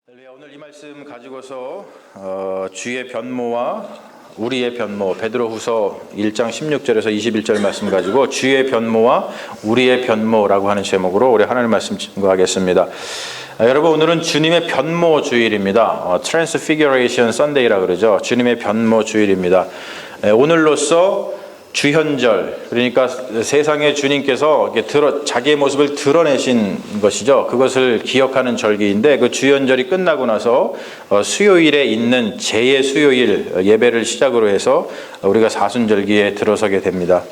오늘 이 말씀 가지고서 주의 변모와 우리의 변모, 베드로후서 1장 16절에서 21절 말씀 가지고 주의 변모와 우리의 변모라고 하는 제목으로 우리 하나님 말씀 증거하겠습니다. 여러분, 오늘은 주님의 변모 주일입니다. Transfiguration Sunday라 그러죠. 주님의 변모 주일입니다. 오늘로써 주현절, 그러니까 세상에 주님께서 자기의 모습을 드러내신 것이죠. 그것을 기억하는 절기인데, 그 주현절이 끝나고 나서 수요일에 있는 제 수요일 예배를 시작으로 해서 우리가 사순절기에 들어서게 됩니다.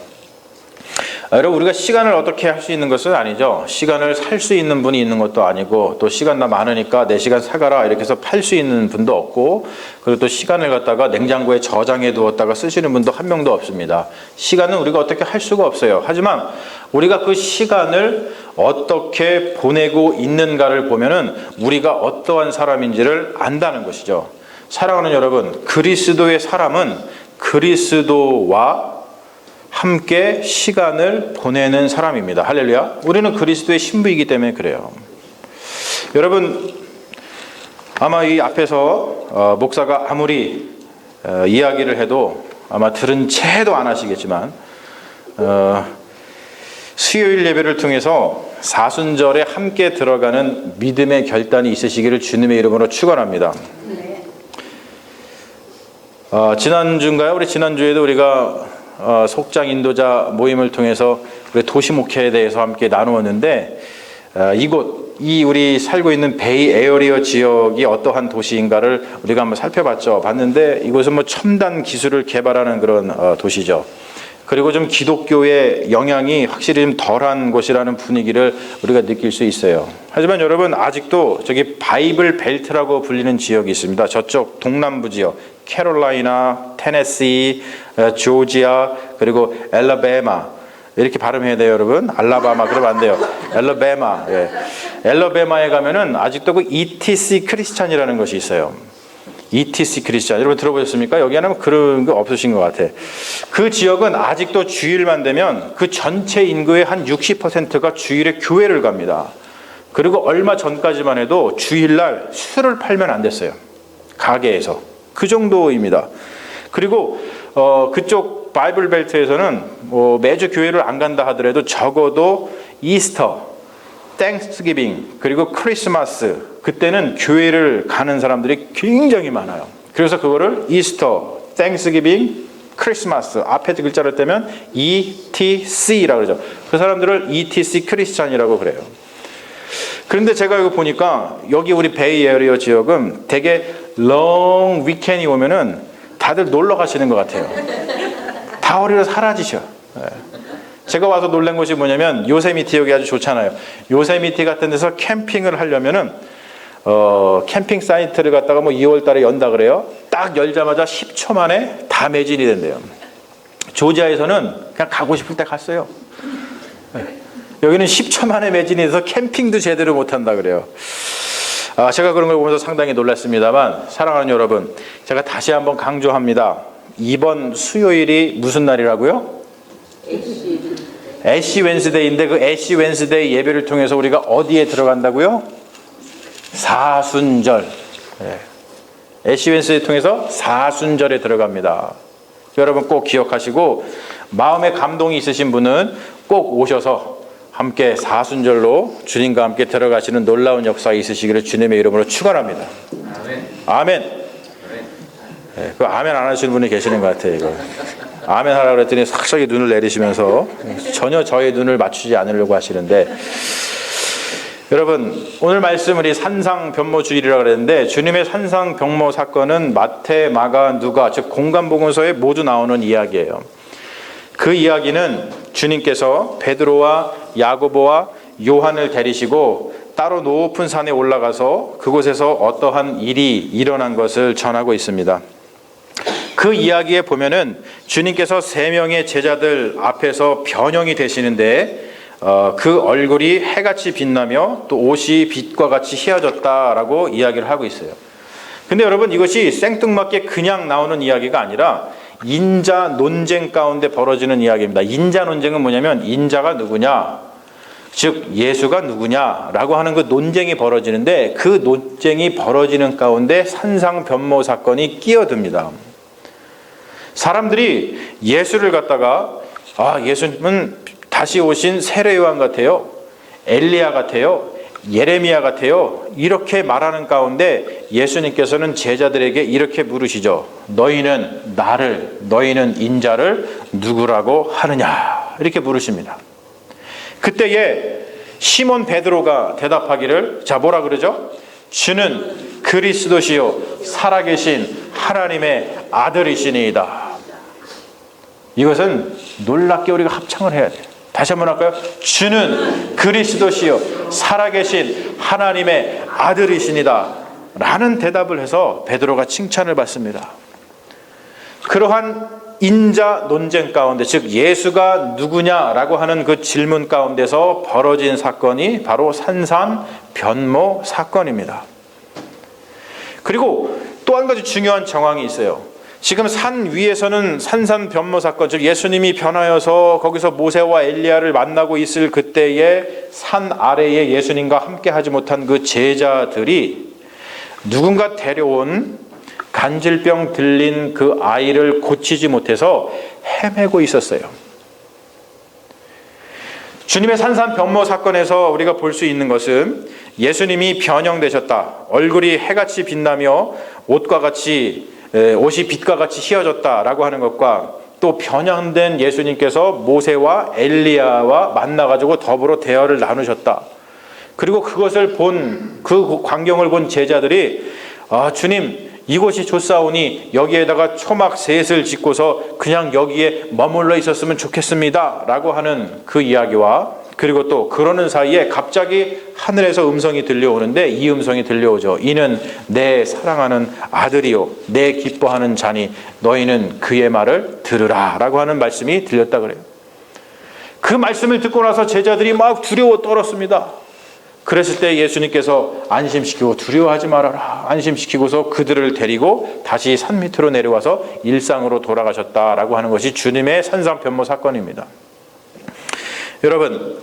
여러분, 우리가 시간을 어떻게 할 수 있는 것은 아니죠. 시간을 살 수 있는 분이 있는 것도 아니고, 또 시간 나 많으니까 내 시간 사가라 이렇게 해서 팔 수 있는 분도 없고, 그리고 또 시간을 갖다가 냉장고에 저장해 두었다가 쓰시는 분도 한 명도 없습니다. 시간은 우리가 어떻게 할 수가 없어요. 하지만 우리가 그 시간을 어떻게 보내고 있는가를 보면은 우리가 어떠한 사람인지를 안다는 것이죠. 사랑하는 여러분, 그리스도의 사람은 그리스도와 함께 시간을 보내는 사람입니다. 할렐루야. 우리는 그리스도의 신부이기 때문에 그래요. 여러분, 아마 이 앞에서 목사가 아무리 이야기를 해도 아마 들은 채도 안 하시겠지만, 수요일 예배를 통해서 사순절에 함께 들어가는 믿음의 결단이 있으시기를 주님의 이름으로 축원합니다. 지난주인가요? 우리 지난주에도 우리가 속장 인도자 모임을 통해서 우리 도시 목회에 대해서 함께 나누었는데, 이 우리 살고 있는 베이 에어리어 지역이 어떠한 도시인가를 우리가 한번 살펴봤죠. 봤는데 이곳은 뭐 첨단 기술을 개발하는 그런 도시죠. 그리고 좀 기독교의 영향이 확실히 좀 덜한 곳이라는 분위기를 우리가 느낄 수 있어요. 하지만 여러분, 아직도 저기 바이블 벨트라고 불리는 지역이 있습니다. 저쪽 동남부 지역, 캐롤라이나, 테네시, 조지아, 그리고 엘라베마, 이렇게 발음해야 돼요, 여러분. 알라바마 그러면 안 돼요. 엘라베마. 예. 엘라베마에 가면은 아직도 그 ETC 크리스찬이라는 것이 있어요. ETC 크리스찬, 여러분 들어보셨습니까? 여기 하면 그런 거 없으신 것 같아. 그 지역은 아직도 주일만 되면 그 전체 인구의 한 60%가 주일에 교회를 갑니다. 그리고 얼마 전까지만 해도 주일날 술을 팔면 안 됐어요, 가게에서. 그 정도입니다. 그리고 그쪽 바이블 벨트에서는 매주 교회를 안 간다 하더라도 적어도 이스터, 땡스기빙, 그리고 크리스마스, 그때는 교회를 가는 사람들이 굉장히 많아요. 그래서 그거를 이스터, 땡스기빙, 크리스마스 앞에 글자를 떼면 ETC라고 그러죠. 그 사람들을 ETC 크리스찬이라고 그래요. 그런데 제가 이거 보니까 여기 우리 베이 에어리어 지역은 되게 롱 위켄이 오면은 다들 놀러 가시는 것 같아요. 다 어디로 사라지셔. 제가 와서 놀란 것이 뭐냐면, 요세미티 여기 아주 좋잖아요. 요세미티 같은 데서 캠핑을 하려면은 캠핑 사이트를 갖다가 뭐 2월 달에 연다 그래요. 딱 열자마자 10초 만에 다 매진이 된대요. 조지아에서는 그냥 가고 싶을 때 갔어요. 여기는 10초 만에 매진이 돼서 캠핑도 제대로 못 한다 그래요. 제가 그런 걸 보면서 상당히 놀랐습니다만, 사랑하는 여러분, 제가 다시 한번 강조합니다. 이번 수요일이 무슨 날이라고요? 애쉬 웬스데이인데, 그 애쉬 웬스데이 예배를 통해서 우리가 어디에 들어간다고요? 사순절. 애쉬 웬스데이 통해서 사순절에 들어갑니다. 여러분 꼭 기억하시고, 마음에 감동이 있으신 분은 꼭 오셔서 함께 사순절로 주님과 함께 들어가시는 놀라운 역사가 있으시기를 주님의 이름으로 축원합니다. 아멘. 그 아멘 안 하시는 분이 계시는 것 같아요. 이거 아멘 하라고 그랬더니 삭삭이 눈을 내리시면서 전혀 저의 눈을 맞추지 않으려고 하시는데, 여러분, 오늘 말씀 우리 산상변모주일이라고 그랬는데, 주님의 산상변모 사건은 마태, 마가, 누가, 즉 공관복음서에 모두 나오는 이야기예요. 그 이야기는 주님께서 베드로와 야고보와 요한을 데리시고 따로 높은 산에 올라가서 그곳에서 어떠한 일이 일어난 것을 전하고 있습니다. 그 이야기에 보면은 주님께서 3명의 제자들 앞에서 변형이 되시는데, 그 얼굴이 해같이 빛나며 또 옷이 빛과 같이 희어졌다라고 이야기를 하고 있어요. 근데 여러분, 이것이 생뚱맞게 그냥 나오는 이야기가 아니라 인자 논쟁 가운데 벌어지는 이야기입니다. 인자 논쟁은 뭐냐면, 인자가 누구냐? 즉 예수가 누구냐라고 하는 그 논쟁이 벌어지는데, 그 논쟁이 벌어지는 가운데 산상변모 사건이 끼어듭니다. 사람들이 예수를 갖다가 예수님은 다시 오신 세례 요한 같아요, 엘리야 같아요, 예레미야 같아요, 이렇게 말하는 가운데 예수님께서는 제자들에게 이렇게 물으시죠. 너희는 인자를 누구라고 하느냐, 이렇게 물으십니다. 그때에 시몬 베드로가 대답하기를, 뭐라 그러죠? 주는 그리스도시요 살아계신 하나님의 아들이시니이다. 이것은 놀랍게 우리가 합창을 해야 돼요. 다시 한번 할까요? 주는 그리스도시요 살아계신 하나님의 아들이시니다 라는 대답을 해서 베드로가 칭찬을 받습니다. 그러한 인자 논쟁 가운데, 즉 예수가 누구냐라고 하는 그 질문 가운데서 벌어진 사건이 바로 산상변모 사건입니다. 그리고 또 한 가지 중요한 정황이 있어요. 지금 산 위에서는 산상변모 사건, 즉 예수님이 변하여서 거기서 모세와 엘리야를 만나고 있을 그때에 산 아래에 예수님과 함께 하지 못한 그 제자들이 누군가 데려온 간질병 들린 그 아이를 고치지 못해서 헤매고 있었어요. 주님의 산상변모 사건에서 우리가 볼 수 있는 것은 예수님이 변형되셨다, 얼굴이 해같이 빛나며 옷이 빛과 같이 휘어졌다라고 하는 것과, 또 변형된 예수님께서 모세와 엘리야와 만나가지고 더불어 대화를 나누셨다. 그리고 그것을 그 광경을 본 제자들이 주님, 이곳이 좋사오니 여기에다가 초막 셋을 짓고서 그냥 여기에 머물러 있었으면 좋겠습니다 라고 하는 그 이야기와, 그리고 또 그러는 사이에 갑자기 하늘에서 음성이 들려오는데, 이 음성이 들려오죠. 이는 내 사랑하는 아들이요 내 기뻐하는 자니 너희는 그의 말을 들으라 라고 하는 말씀이 들렸다 그래요. 그 말씀을 듣고 나서 제자들이 막 두려워 떨었습니다. 그랬을 때 예수님께서 안심시키고 두려워하지 말아라, 안심시키고서 그들을 데리고 다시 산 밑으로 내려와서 일상으로 돌아가셨다라고 하는 것이 주님의 산상변모 사건입니다. 여러분,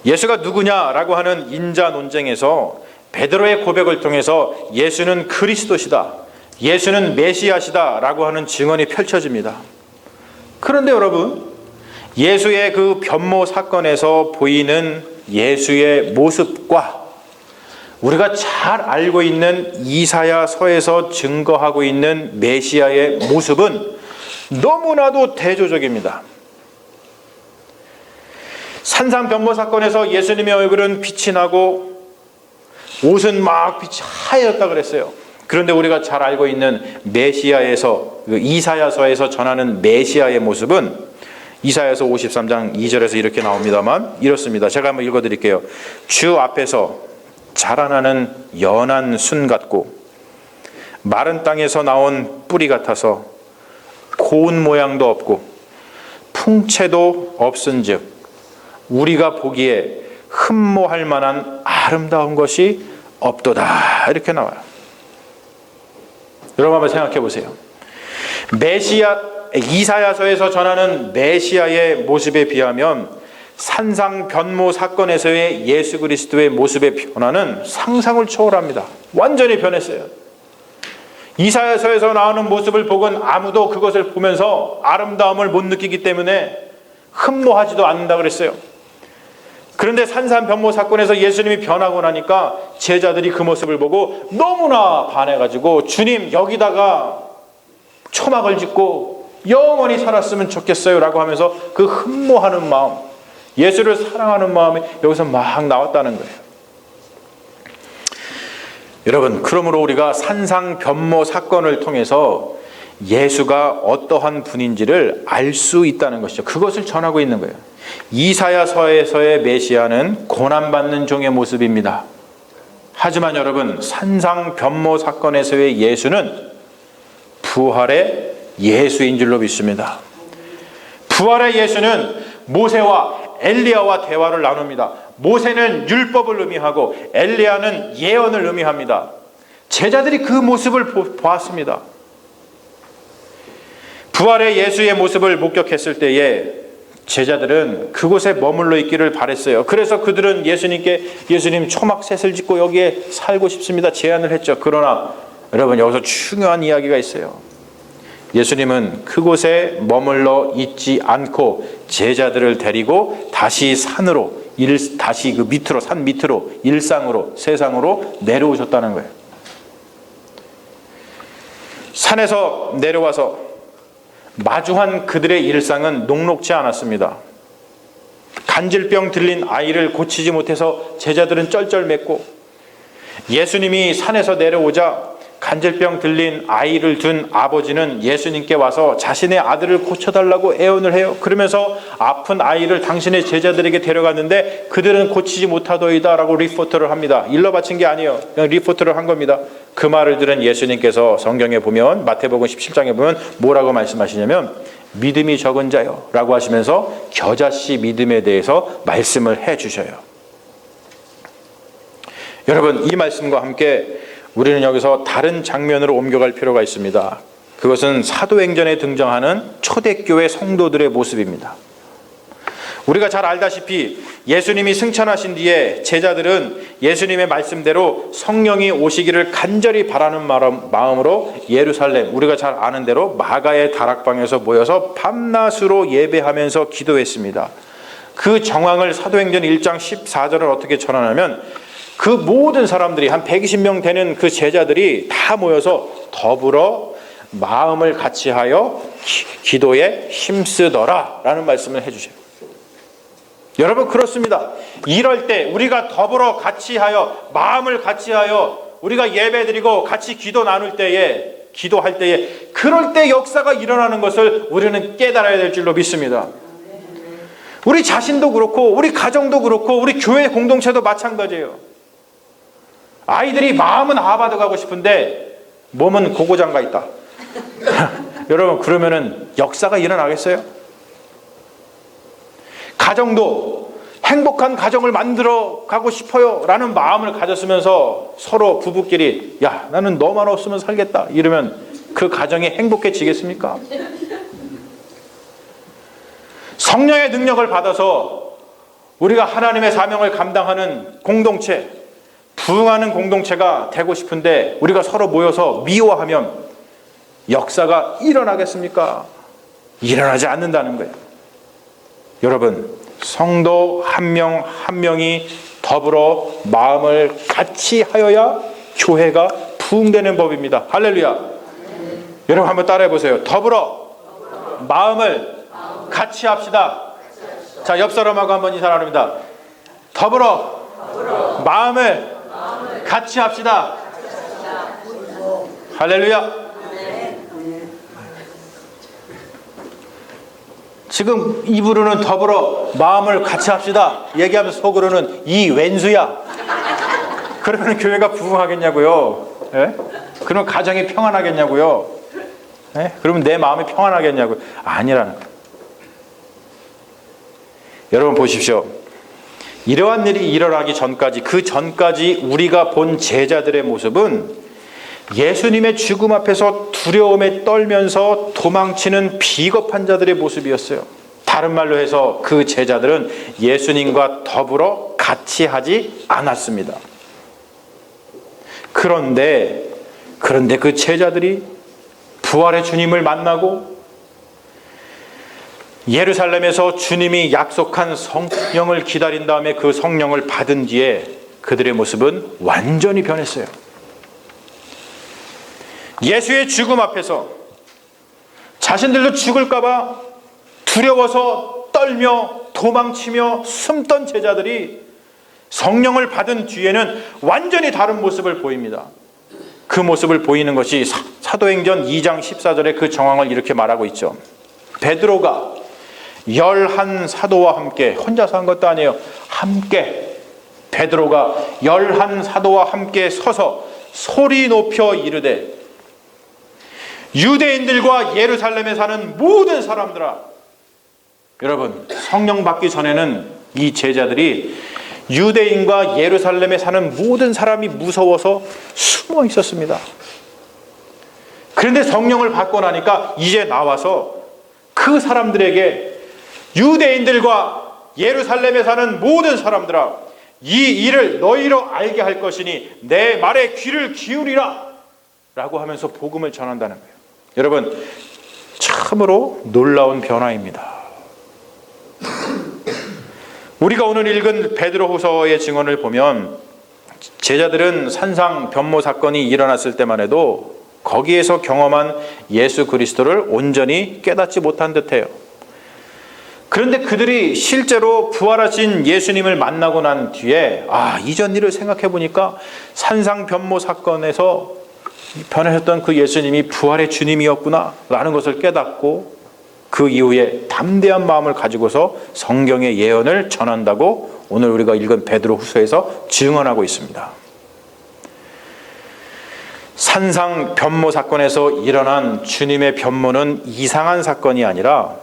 예수가 누구냐라고 하는 인자 논쟁에서 베드로의 고백을 통해서 예수는 그리스도시다, 예수는 메시아시다 라고 하는 증언이 펼쳐집니다. 그런데 여러분, 예수의 그 변모 사건에서 보이는 예수의 모습과 우리가 잘 알고 있는 이사야서에서 증거하고 있는 메시아의 모습은 너무나도 대조적입니다. 산상변모 사건에서 예수님의 얼굴은 빛이 나고 옷은 막 빛이 하얘졌다 그랬어요. 그런데 우리가 잘 알고 있는 메시아에서, 이사야서에서 전하는 메시아의 모습은 이사야서 53장 2절에서 이렇게 나옵니다만 이렇습니다. 제가 한번 읽어드릴게요. 주 앞에서 자라나는 연한 순 같고 마른 땅에서 나온 뿌리 같아서 고운 모양도 없고 풍채도 없은즉 우리가 보기에 흠모할 만한 아름다운 것이 없도다, 이렇게 나와요. 여러분 한번 생각해 보세요. 이사야서에서 전하는 메시아의 모습에 비하면 산상변모 사건에서의 예수 그리스도의 모습의 변화는 상상을 초월합니다. 완전히 변했어요. 이사야서에서 나오는 모습을 보건 아무도 그것을 보면서 아름다움을 못 느끼기 때문에 흠모하지도 않는다 그랬어요. 그런데 산상변모 사건에서 예수님이 변하고 나니까 제자들이 그 모습을 보고 너무나 반해가지고 주님, 여기다가 초막을 짓고 영원히 살았으면 좋겠어요 라고 하면서 그 흠모하는 마음, 예수를 사랑하는 마음이 여기서 막 나왔다는 거예요. 여러분, 그러므로 우리가 산상변모 사건을 통해서 예수가 어떠한 분인지를 알 수 있다는 것이죠. 그것을 전하고 있는 거예요. 이사야서에서의 메시아는 고난받는 종의 모습입니다. 하지만 여러분, 산상변모 사건에서의 예수는 부활의 예수인 줄로 믿습니다. 부활의 예수는 모세와 엘리야와 대화를 나눕니다. 모세는 율법을 의미하고 엘리야는 예언을 의미합니다. 제자들이 그 모습을 보았습니다. 부활의 예수의 모습을 목격했을 때에 제자들은 그곳에 머물러 있기를 바랬어요. 그래서 그들은 예수님 초막셋을 짓고 여기에 살고 싶습니다 제안을 했죠. 그러나 여러분, 여기서 중요한 이야기가 있어요. 예수님은 그곳에 머물러 있지 않고 제자들을 데리고 다시 산으로, 다시 그 밑으로, 산 밑으로, 일상으로, 세상으로 내려오셨다는 거예요. 산에서 내려와서 마주한 그들의 일상은 녹록지 않았습니다. 간질병 들린 아이를 고치지 못해서 제자들은 쩔쩔맸고, 예수님이 산에서 내려오자 간질병 들린 아이를 둔 아버지는 예수님께 와서 자신의 아들을 고쳐달라고 애원을 해요. 그러면서 아픈 아이를 당신의 제자들에게 데려갔는데 그들은 고치지 못하더이다 라고 리포트를 합니다. 일러 바친 게 아니에요. 그냥 리포트를 한 겁니다. 그 말을 들은 예수님께서 성경에 보면, 마태복음 17장에 보면 뭐라고 말씀하시냐면 믿음이 적은 자요 라고 하시면서 겨자씨 믿음에 대해서 말씀을 해 주셔요. 여러분, 이 말씀과 함께 우리는 여기서 다른 장면으로 옮겨갈 필요가 있습니다. 그것은 사도행전에 등장하는 초대교회 성도들의 모습입니다. 우리가 잘 알다시피 예수님이 승천하신 뒤에 제자들은 예수님의 말씀대로 성령이 오시기를 간절히 바라는 마음으로 예루살렘, 우리가 잘 아는 대로 마가의 다락방에서 모여서 밤낮으로 예배하면서 기도했습니다. 그 정황을 사도행전 1장 14절을 어떻게 전하냐면, 그 모든 사람들이, 한 120명 되는 그 제자들이 다 모여서 더불어 마음을 같이하여 기도에 힘쓰더라 라는 말씀을 해주세요. 여러분, 그렇습니다. 이럴 때 우리가 더불어 같이하여, 마음을 같이하여 우리가 예배드리고 같이 기도 나눌 때에, 기도할 때에, 그럴 때 역사가 일어나는 것을 우리는 깨달아야 될 줄로 믿습니다. 우리 자신도 그렇고 우리 가정도 그렇고 우리 교회 공동체도 마찬가지예요. 아이들이 마음은 하버드 가고 싶은데 몸은 고고장가 있다. 여러분, 그러면은 역사가 일어나겠어요? 가정도 행복한 가정을 만들어 가고 싶어요 라는 마음을 가졌으면서 서로 부부끼리, 야, 나는 너만 없으면 살겠다 이러면 그 가정이 행복해지겠습니까? 성령의 능력을 받아서 우리가 하나님의 사명을 감당하는 공동체, 부흥하는 공동체가 되고 싶은데 우리가 서로 모여서 미워하면 역사가 일어나겠습니까? 일어나지 않는다는 거예요. 여러분, 성도 한 명 한 명이 더불어 마음을 같이 하여야 교회가 부흥되는 법입니다. 할렐루야. 여러분, 한번 따라해 보세요. 더불어 마음을 같이 합시다. 자, 옆 사람하고 한번 인사 나눕니다. 더불어 마음을 같이 합시다. 할렐루야. 지금 입으로는 더불어 마음을 같이 합시다 얘기하면서 속으로는 이 왼수야. 그러면 교회가 부흥하겠냐고요? 예? 그러면 가정이 평안하겠냐고요? 예? 그러면 내 마음이 평안하겠냐고요? 아니라는 거예요. 여러분 보십시오. 이러한 일이 일어나기 전까지, 그 전까지 우리가 본 제자들의 모습은 예수님의 죽음 앞에서 두려움에 떨면서 도망치는 비겁한 자들의 모습이었어요. 다른 말로 해서 그 제자들은 예수님과 더불어 같이 하지 않았습니다. 그런데 그 제자들이 부활의 주님을 만나고 예루살렘에서 주님이 약속한 성령을 기다린 다음에 그 성령을 받은 뒤에 그들의 모습은 완전히 변했어요. 예수의 죽음 앞에서 자신들도 죽을까 봐 두려워서 떨며 도망치며 숨던 제자들이 성령을 받은 뒤에는 완전히 다른 모습을 보입니다. 그 모습을 보이는 것이 사도행전 2장 14절에 그 정황을 이렇게 말하고 있죠. 베드로가 11 사도와 함께, 혼자서 한 것도 아니에요. 함께, 베드로가 11 사도와 함께 서서 소리 높여 이르되, 유대인들과 예루살렘에 사는 모든 사람들아. 여러분, 성령 받기 전에는 이 제자들이 유대인과 예루살렘에 사는 모든 사람이 무서워서 숨어 있었습니다. 그런데 성령을 받고 나니까 이제 나와서 그 사람들에게 유대인들과 예루살렘에 사는 모든 사람들아, 이 일을 너희로 알게 할 것이니 내 말에 귀를 기울이라 라고 하면서 복음을 전한다는 거예요. 여러분, 참으로 놀라운 변화입니다. 우리가 오늘 읽은 베드로후서의 증언을 보면 제자들은 산상 변모 사건이 일어났을 때만 해도 거기에서 경험한 예수 그리스도를 온전히 깨닫지 못한 듯해요. 그런데 그들이 실제로 부활하신 예수님을 만나고 난 뒤에 이전 일을 생각해 보니까 산상 변모 사건에서 변하셨던 그 예수님이 부활의 주님이었구나 라는 것을 깨닫고 그 이후에 담대한 마음을 가지고서 성경의 예언을 전한다고 오늘 우리가 읽은 베드로후서에서 증언하고 있습니다. 산상 변모 사건에서 일어난 주님의 변모는 이상한 사건이 아니라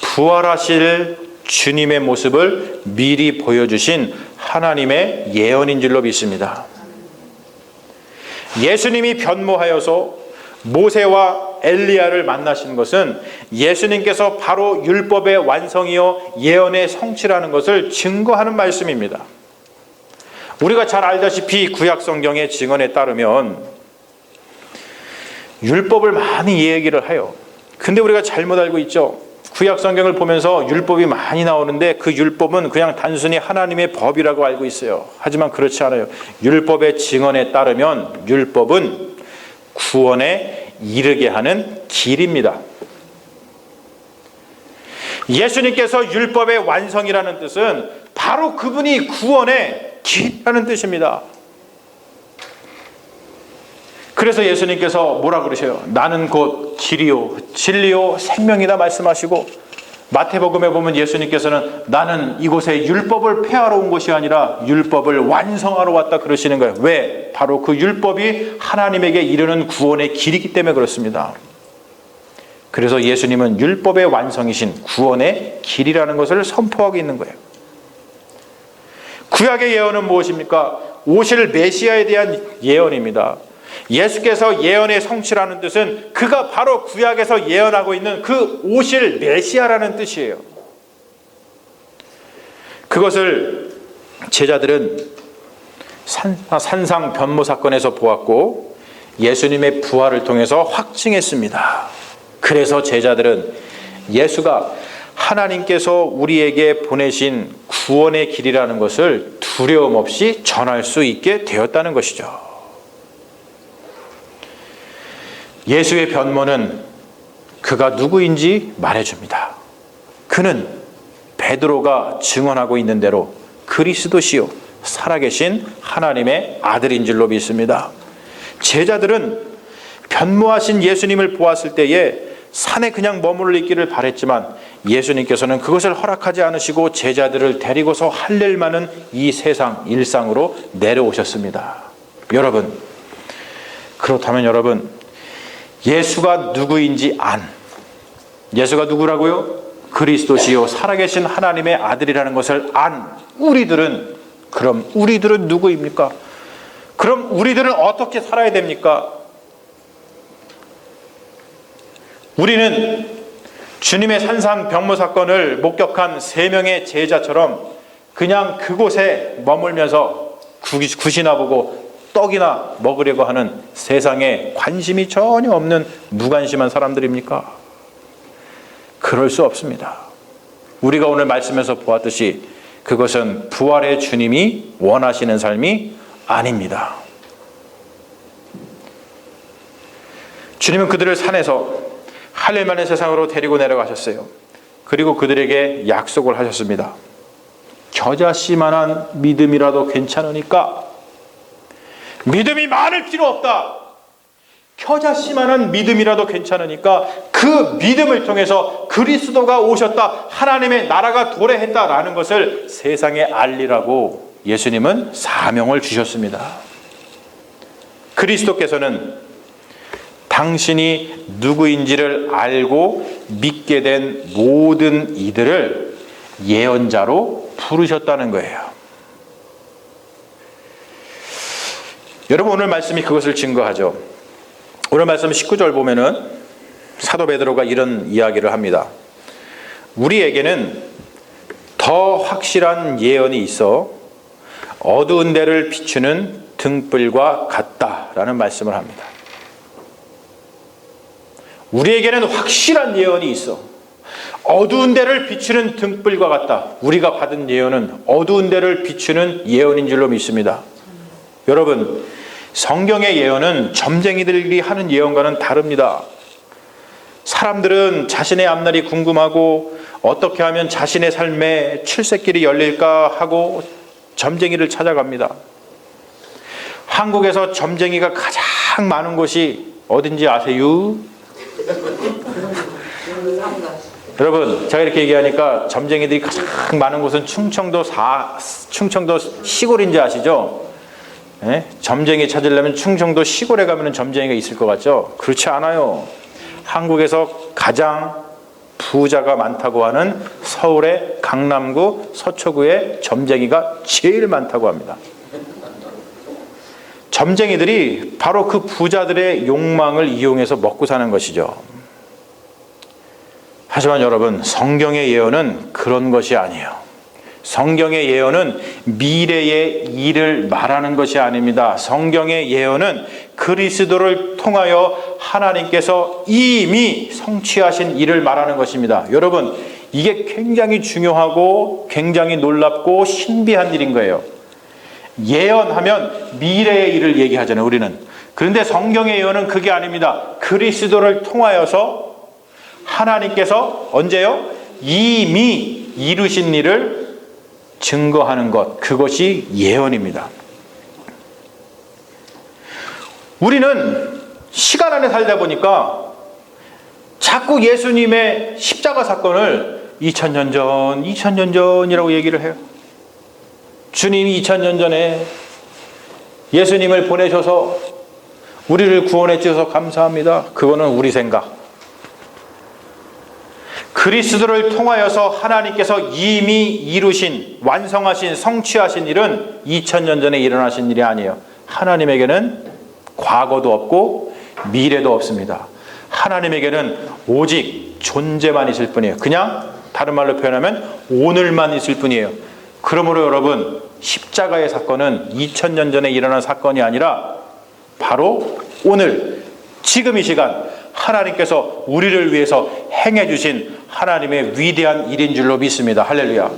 부활하실 주님의 모습을 미리 보여주신 하나님의 예언인 줄로 믿습니다. 예수님이 변모하여서 모세와 엘리야를 만나신 것은 예수님께서 바로 율법의 완성이요 예언의 성취라는 것을 증거하는 말씀입니다. 우리가 잘 알다시피 구약 성경의 증언에 따르면 율법을 많이 얘기를 해요. 근데 우리가 잘못 알고 있죠. 구약 성경을 보면서 율법이 많이 나오는데 그 율법은 그냥 단순히 하나님의 법이라고 알고 있어요. 하지만 그렇지 않아요. 율법의 증언에 따르면 율법은 구원에 이르게 하는 길입니다. 예수님께서 율법의 완성이라는 뜻은 바로 그분이 구원의 길이라는 뜻입니다. 그래서 예수님께서 뭐라 그러셔요? 나는 곧 길이요 진리요 생명이다 말씀하시고, 마태복음에 보면 예수님께서는 나는 이곳에 율법을 폐하러 온 것이 아니라 율법을 완성하러 왔다 그러시는 거예요. 왜? 바로 그 율법이 하나님에게 이르는 구원의 길이기 때문에 그렇습니다. 그래서 예수님은 율법의 완성이신 구원의 길이라는 것을 선포하고 있는 거예요. 구약의 예언은 무엇입니까? 오실 메시아에 대한 예언입니다. 예수께서 예언의 성취라는 뜻은 그가 바로 구약에서 예언하고 있는 그 오실 메시아라는 뜻이에요. 그것을 제자들은 산상 변모 사건에서 보았고 예수님의 부활을 통해서 확증했습니다. 그래서 제자들은 예수가 하나님께서 우리에게 보내신 구원의 길이라는 것을 두려움 없이 전할 수 있게 되었다는 것이죠. 예수의 변모는 그가 누구인지 말해줍니다. 그는 베드로가 증언하고 있는 대로 그리스도시요 살아계신 하나님의 아들인 줄로 믿습니다. 제자들은 변모하신 예수님을 보았을 때에 산에 그냥 머물러 있기를 바랬지만 예수님께서는 그것을 허락하지 않으시고 제자들을 데리고서 할례 많은 이 세상 일상으로 내려오셨습니다. 여러분, 그렇다면 여러분, 예수가 누구인지 예수가 누구라고요? 그리스도시요 살아계신 하나님의 아들이라는 것을 우리들은, 그럼 우리들은 누구입니까? 그럼 우리들은 어떻게 살아야 됩니까? 우리는 주님의 산상 변모 사건을 목격한 3명의 제자처럼 그냥 그곳에 머물면서 굿이나 보고 떡이나 먹으려고 하는 세상에 관심이 전혀 없는 무관심한 사람들입니까? 그럴 수 없습니다. 우리가 오늘 말씀에서 보았듯이 그것은 부활의 주님이 원하시는 삶이 아닙니다. 주님은 그들을 산에서 할례 많은 세상으로 데리고 내려가셨어요. 그리고 그들에게 약속을 하셨습니다. 겨자씨만한 믿음이라도 괜찮으니까, 믿음이 많을 필요 없다. 겨자씨만한 믿음이라도 괜찮으니까 그 믿음을 통해서 그리스도가 오셨다, 하나님의 나라가 도래했다라는 것을 세상에 알리라고 예수님은 사명을 주셨습니다. 그리스도께서는 당신이 누구인지를 알고 믿게 된 모든 이들을 예언자로 부르셨다는 거예요. 여러분, 오늘 말씀이 그것을 증거하죠. 오늘 말씀 19절 보면은 사도 베드로가 이런 이야기를 합니다. 우리에게는 더 확실한 예언이 있어 어두운 데를 비추는 등불과 같다라는 말씀을 합니다. 우리에게는 확실한 예언이 있어 어두운 데를 비추는 등불과 같다. 우리가 받은 예언은 어두운 데를 비추는 예언인 줄로 믿습니다. 여러분, 성경의 예언은 점쟁이들이 하는 예언과는 다릅니다. 사람들은 자신의 앞날이 궁금하고 어떻게 하면 자신의 삶에 출세길이 열릴까 하고 점쟁이를 찾아갑니다. 한국에서 점쟁이가 가장 많은 곳이 어딘지 아세요? 여러분, 제가 이렇게 얘기하니까 점쟁이들이 가장 많은 곳은 충청도 시골인지 아시죠? 네? 점쟁이 찾으려면 충청도 시골에 가면 점쟁이가 있을 것 같죠? 그렇지 않아요. 한국에서 가장 부자가 많다고 하는 서울의 강남구 서초구에 점쟁이가 제일 많다고 합니다. 점쟁이들이 바로 그 부자들의 욕망을 이용해서 먹고 사는 것이죠. 하지만 여러분, 성경의 예언은 그런 것이 아니에요. 성경의 예언은 미래의 일을 말하는 것이 아닙니다. 성경의 예언은 그리스도를 통하여 하나님께서 이미 성취하신 일을 말하는 것입니다. 여러분, 이게 굉장히 중요하고 굉장히 놀랍고 신비한 일인 거예요. 예언하면 미래의 일을 얘기하잖아요, 우리는. 그런데 성경의 예언은 그게 아닙니다. 그리스도를 통하여서 하나님께서 언제요? 이미 이루신 일을 증거하는 것, 그것이 예언입니다. 우리는 시간 안에 살다 보니까 자꾸 예수님의 십자가 사건을 2000년 전, 2000년 전이라고 얘기를 해요. 주님이 2000년 전에 예수님을 보내셔서 우리를 구원해 주셔서 감사합니다. 그거는 우리 생각. 그리스도를 통하여서 하나님께서 이미 이루신, 완성하신, 성취하신 일은 2000년 전에 일어나신 일이 아니에요. 하나님에게는 과거도 없고 미래도 없습니다. 하나님에게는 오직 존재만 있을 뿐이에요. 그냥 다른 말로 표현하면 오늘만 있을 뿐이에요. 그러므로 여러분, 십자가의 사건은 2000년 전에 일어난 사건이 아니라 바로 오늘, 지금 이 시간 하나님께서 우리를 위해서 행해 주신 하나님의 위대한 일인 줄로 믿습니다. 할렐루야.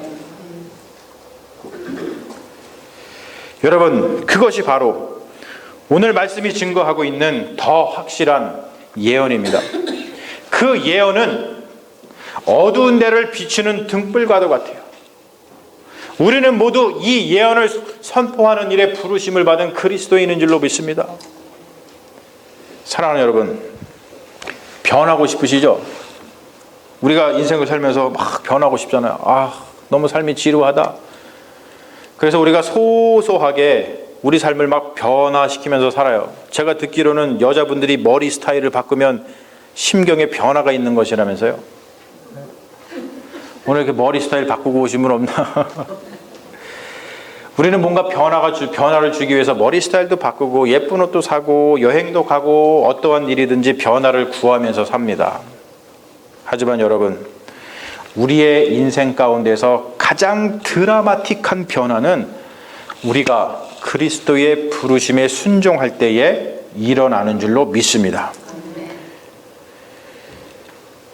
여러분, 그것이 바로 오늘 말씀이 증거하고 있는 더 확실한 예언입니다. 그 예언은 어두운 데를 비추는 등불과도 같아요. 우리는 모두 이 예언을 선포하는 일에 부르심을 받은 그리스도인인 줄로 믿습니다. 사랑하는 여러분, 변하고 싶으시죠? 우리가 인생을 살면서 막 변하고 싶잖아요. 너무 삶이 지루하다. 그래서 우리가 소소하게 우리 삶을 막 변화시키면서 살아요. 제가 듣기로는 여자분들이 머리 스타일을 바꾸면 심경에 변화가 있는 것이라면서요. 오늘 이렇게 머리 스타일 바꾸고 오신 분 없나? 우리는 뭔가 변화를 주기 위해서 머리 스타일도 바꾸고 예쁜 옷도 사고 여행도 가고 어떠한 일이든지 변화를 구하면서 삽니다. 하지만 여러분, 우리의 인생 가운데서 가장 드라마틱한 변화는 우리가 그리스도의 부르심에 순종할 때에 일어나는 줄로 믿습니다.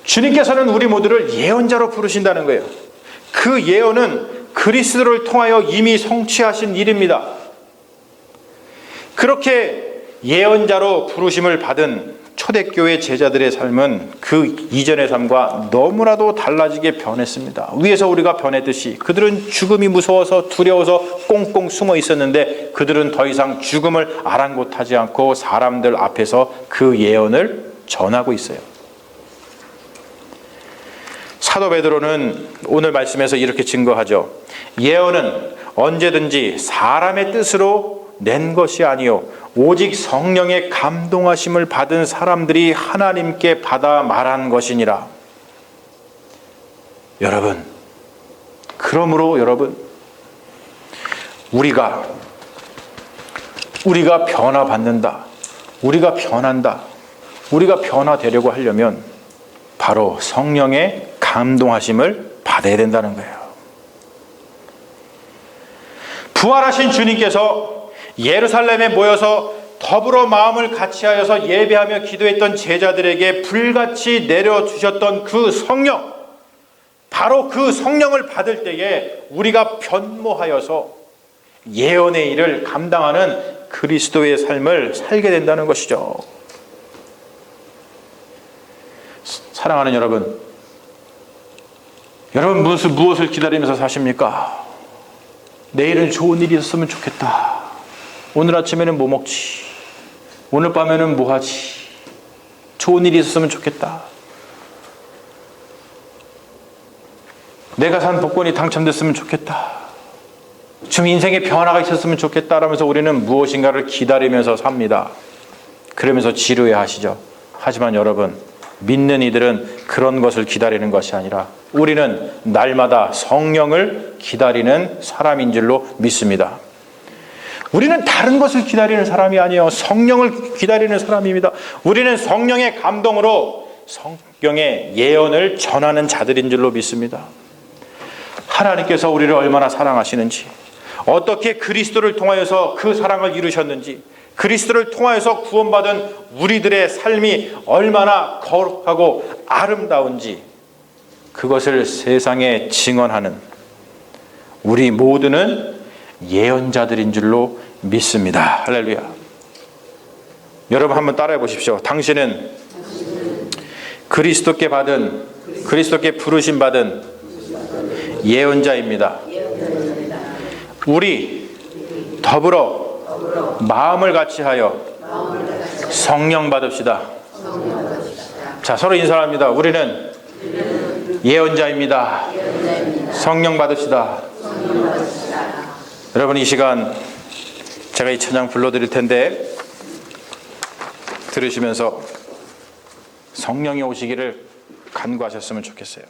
주님께서는 우리 모두를 예언자로 부르신다는 거예요. 그 예언은 그리스도를 통하여 이미 성취하신 일입니다. 그렇게 예언자로 부르심을 받은 초대교회 제자들의 삶은 그 이전의 삶과 너무나도 달라지게 변했습니다. 위에서 우리가 변했듯이 그들은 죽음이 무서워서 두려워서 꽁꽁 숨어 있었는데 그들은 더 이상 죽음을 아랑곳하지 않고 사람들 앞에서 그 예언을 전하고 있어요. 사도 베드로는 오늘 말씀에서 이렇게 증거하죠. 예언은 언제든지 사람의 뜻으로 낸 것이 아니요 오직 성령의 감동하심을 받은 사람들이 하나님께 받아 말한 것이니라. 여러분, 그러므로 여러분, 우리가 변화받는다, 우리가 변한다, 우리가 변화되려고 하려면 바로 성령의 감동하심을 받아야 된다는 거예요. 부활하신 주님께서 예루살렘에 모여서 더불어 마음을 같이하여서 예배하며 기도했던 제자들에게 불같이 내려주셨던 그 성령, 바로 그 성령을 받을 때에 우리가 변모하여서 예언의 일을 감당하는 그리스도의 삶을 살게 된다는 것이죠. 사랑하는 여러분, 무엇을 기다리면서 사십니까? 내일은 좋은 일이 있었으면 좋겠다. 오늘 아침에는 뭐 먹지? 오늘 밤에는 뭐 하지? 좋은 일이 있었으면 좋겠다. 내가 산 복권이 당첨됐으면 좋겠다. 좀 인생에 변화가 있었으면 좋겠다 라면서 우리는 무엇인가를 기다리면서 삽니다. 그러면서 지루해하시죠. 하지만 여러분, 믿는 이들은 그런 것을 기다리는 것이 아니라 우리는 날마다 성령을 기다리는 사람인 줄로 믿습니다. 우리는 다른 것을 기다리는 사람이 아니에요. 성령을 기다리는 사람입니다. 우리는 성령의 감동으로 성경의 예언을 전하는 자들인 줄로 믿습니다. 하나님께서 우리를 얼마나 사랑하시는지, 어떻게 그리스도를 통하여서 그 사랑을 이루셨는지, 그리스도를 통하여서 구원받은 우리들의 삶이 얼마나 거룩하고 아름다운지, 그것을 세상에 증언하는 우리 모두는 예언자들인 줄로 믿습니다. 할렐루야. 여러분 한번 따라해 보십시오. 당신은 그리스도께 부르심 받은 예언자입니다. 우리 더불어 마음을 같이하여 성령 받읍시다. 자, 서로 인사합니다. 우리는 예언자입니다. 성령 받읍시다. 여러분, 이 시간 제가 이 찬양 불러드릴 텐데 들으시면서 성령이 오시기를 간구하셨으면 좋겠어요.